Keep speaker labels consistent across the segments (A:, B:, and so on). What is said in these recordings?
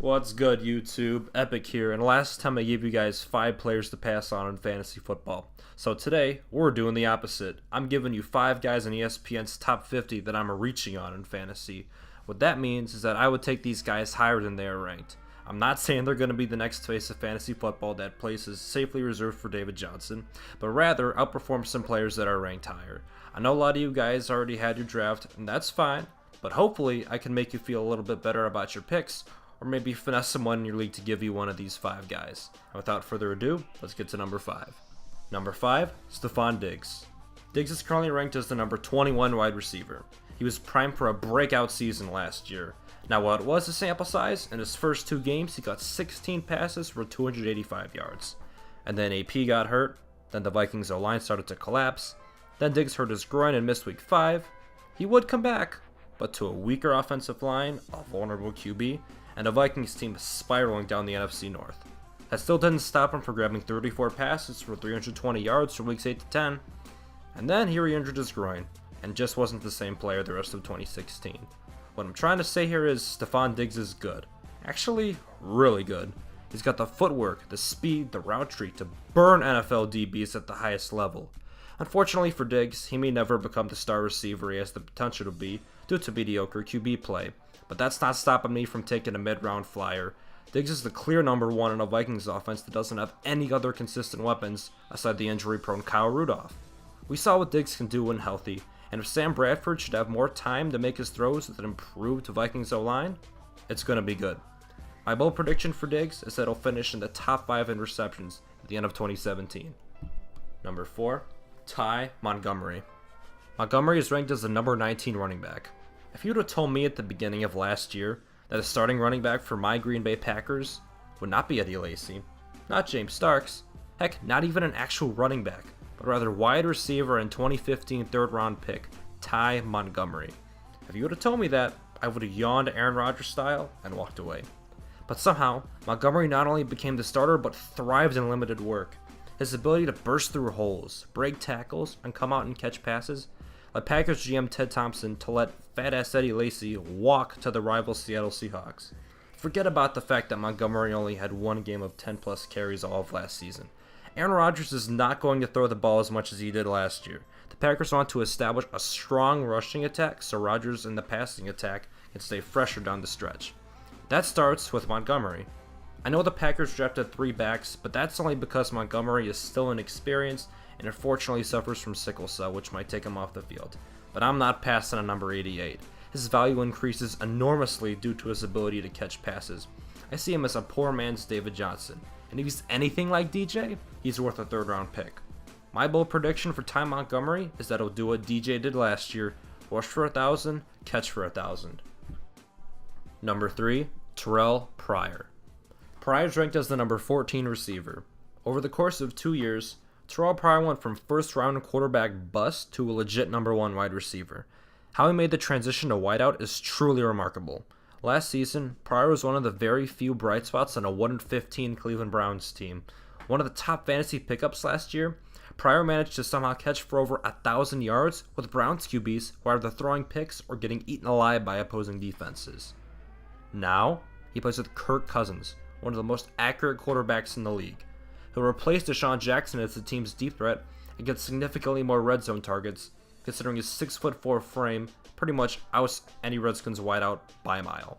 A: What's good, YouTube? Epic here, and last time I gave you guys 5 players to pass on in fantasy football. So today, we're doing the opposite. I'm giving you 5 guys in ESPN's top 50 that I'm reaching on in fantasy. What that means is that I would take these guys higher than they are ranked. I'm not saying they're going to be the next face of fantasy football that place is safely reserved for David Johnson, but rather outperform some players that are ranked higher. I know a lot of you guys already had your draft, and that's fine, but hopefully I can make you feel a little bit better about your picks, or maybe finesse someone in your league to give you one of these 5 guys. And without further ado, let's get to number 5. Number 5, Stefon Diggs. Diggs is currently ranked as the number 21 wide receiver. He was primed for a breakout season last year. Now while it was a sample size, in his first 2 games he got 16 passes for 285 yards. And then AP got hurt, then the Vikings O-line started to collapse, then Diggs hurt his groin and missed week 5. He would come back, but to a weaker offensive line, a vulnerable QB, and a Vikings team spiraling down the NFC North. That still didn't stop him from grabbing 34 passes for 320 yards from weeks 8 to 10, and then he re-injured his groin, and just wasn't the same player the rest of 2016. What I'm trying to say here is Stefon Diggs is good. Actually, really good. He's got the footwork, the speed, the route tree to burn NFL DBs at the highest level. Unfortunately for Diggs, he may never become the star receiver he has the potential to be due to mediocre QB play. But that's not stopping me from taking a mid-round flyer. Diggs is the clear number 1 in a Vikings offense that doesn't have any other consistent weapons aside the injury-prone Kyle Rudolph. We saw what Diggs can do when healthy, and if Sam Bradford should have more time to make his throws with an improved Vikings O-line, it's going to be good. My bold prediction for Diggs is that he'll finish in the top 5 in receptions at the end of 2017. Number 4, Ty Montgomery. Montgomery is ranked as the number 19 running back. If you would have told me at the beginning of last year that a starting running back for my Green Bay Packers would not be Eddie Lacy, not James Starks, heck, not even an actual running back, but rather wide receiver and 2015 third-round pick, Ty Montgomery. If you would have told me that, I would have yawned Aaron Rodgers style and walked away. But somehow, Montgomery not only became the starter, but thrived in limited work. His ability to burst through holes, break tackles, and come out and catch passes led Packers GM Ted Thompson to let fat-ass Eddie Lacy walk to the rival Seattle Seahawks. Forget about the fact that Montgomery only had 1 game of 10-plus carries all of last season. Aaron Rodgers is not going to throw the ball as much as he did last year. The Packers want to establish a strong rushing attack so Rodgers in the passing attack can stay fresher down the stretch. That starts with Montgomery. I know the Packers drafted 3 backs, but that's only because Montgomery is still inexperienced and unfortunately suffers from sickle cell, which might take him off the field. But I'm not passing on number 88. His value increases enormously due to his ability to catch passes. I see him as a poor man's David Johnson, and if he's anything like DJ, he's worth a 3rd-round pick. My bold prediction for Ty Montgomery is that he'll do what DJ did last year, rush for 1,000, catch for 1,000. Number 3, Terrell Pryor. Pryor is ranked as the number 14 receiver. Over the course of 2 years, Terrell Pryor went from first-round quarterback bust to a legit number 1 wide receiver. How he made the transition to wideout is truly remarkable. Last season, Pryor was one of the very few bright spots on a 1-15 Cleveland Browns team. One of the top fantasy pickups last year, Pryor managed to somehow catch for over 1,000 yards with Browns QBs who are either throwing picks or getting eaten alive by opposing defenses. Now, he plays with Kirk Cousins, one of the most accurate quarterbacks in the league. He'll replace Deshaun Jackson as the team's deep threat and get significantly more red zone targets, considering his 6'4" frame pretty much outs any Redskins wideout by a mile.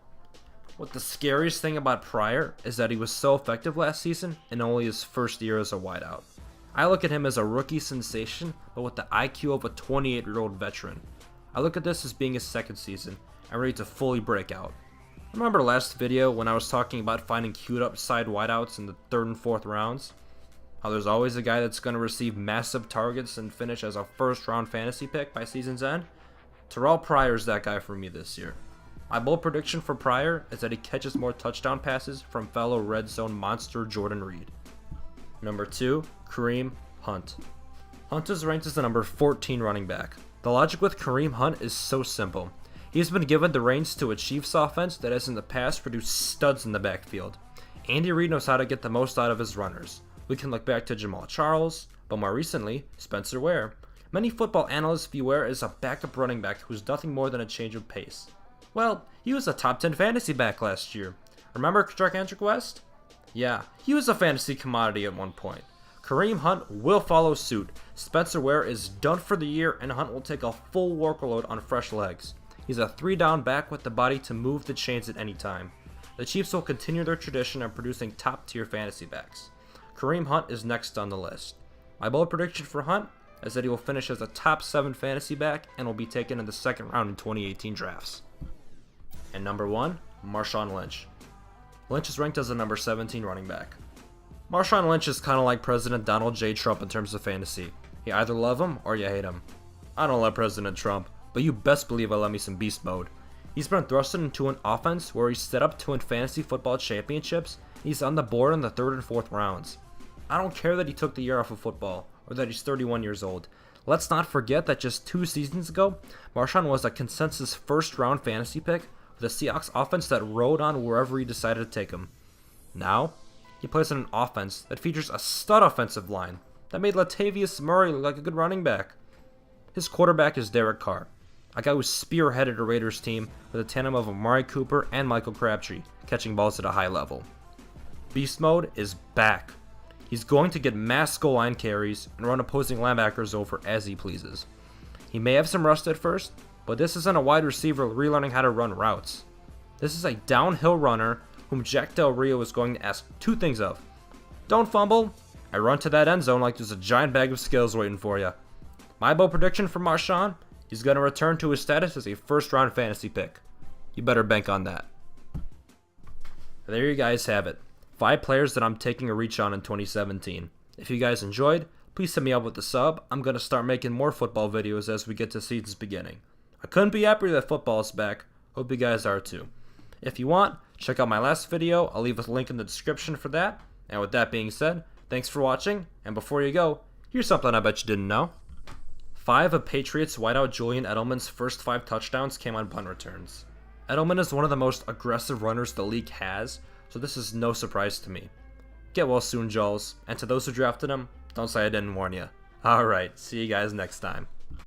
A: What the scariest thing about Pryor is that he was so effective last season in only his first year as a wideout. I look at him as a rookie sensation, but with the IQ of a 28-year-old veteran. I look at this as being his 2nd season and ready to fully break out. Remember last video when I was talking about finding queued up side wideouts in the 3rd and 4th rounds? How there's always a guy that's going to receive massive targets and finish as a 1st-round fantasy pick by season's end? Terrell Pryor is that guy for me this year. My bold prediction for Pryor is that he catches more touchdown passes from fellow red zone monster Jordan Reed. Number 2, Kareem Hunt. Hunt is ranked as the number 14 running back. The logic with Kareem Hunt is so simple. He has been given the reins to a Chiefs offense that has in the past produced studs in the backfield. Andy Reid knows how to get the most out of his runners. We can look back to Jamal Charles, but more recently, Spencer Ware. Many football analysts view Ware as a backup running back who's nothing more than a change of pace. Well, he was a top 10 fantasy back last year. Remember Andrew West? Yeah, he was a fantasy commodity at one point. Kareem Hunt will follow suit. Spencer Ware is done for the year, and Hunt will take a full workload on fresh legs. He's a 3-down back with the body to move the chains at any time. The Chiefs will continue their tradition of producing top-tier fantasy backs. Kareem Hunt is next on the list. My bold prediction for Hunt is that he will finish as a top 7 fantasy back and will be taken in the second round in 2018 drafts. And number 1, Marshawn Lynch. Lynch is ranked as a number 17 running back. Marshawn Lynch is kind of like President Donald J. Trump in terms of fantasy. You either love him or you hate him. I don't love President Trump, but you best believe I love me some beast mode. He's been thrusted into an offense where he's set up to win fantasy football championships. He's on the board in the 3rd and 4th rounds. I don't care that he took the year off of football, or that he's 31 years old. Let's not forget that just 2 seasons ago, Marshawn was a consensus first-round fantasy pick with a Seahawks offense that rode on wherever he decided to take him. Now, he plays in an offense that features a stud offensive line that made Latavius Murray look like a good running back. His quarterback is Derek Carr, a guy who spearheaded a Raiders team with a tandem of Amari Cooper and Michael Crabtree, catching balls at a high level. Beast mode is back. He's going to get mass goal line carries and run opposing linebackers over as he pleases. He may have some rust at first, but this isn't a wide receiver relearning how to run routes. This is a downhill runner whom Jack Del Rio is going to ask 2 things of. Don't fumble, and run to that end zone like there's a giant bag of skills waiting for you. My bold prediction for Marshawn, he's going to return to his status as a first-round fantasy pick. You better bank on that. There you guys have it. 5 players that I'm taking a reach on in 2017. If you guys enjoyed, please hit me up with a sub. I'm going to start making more football videos as we get to season's beginning. I couldn't be happier that football is back. Hope you guys are too. If you want, check out my last video. I'll leave a link in the description for that. And with that being said, thanks for watching. And before you go, here's something I bet you didn't know. 5 of Patriots wideout Julian Edelman's first 5 touchdowns came on punt returns. Edelman is one of the most aggressive runners the league has, so this is no surprise to me. Get well soon, Joels, and to those who drafted him, don't say I didn't warn you. Alright, see you guys next time.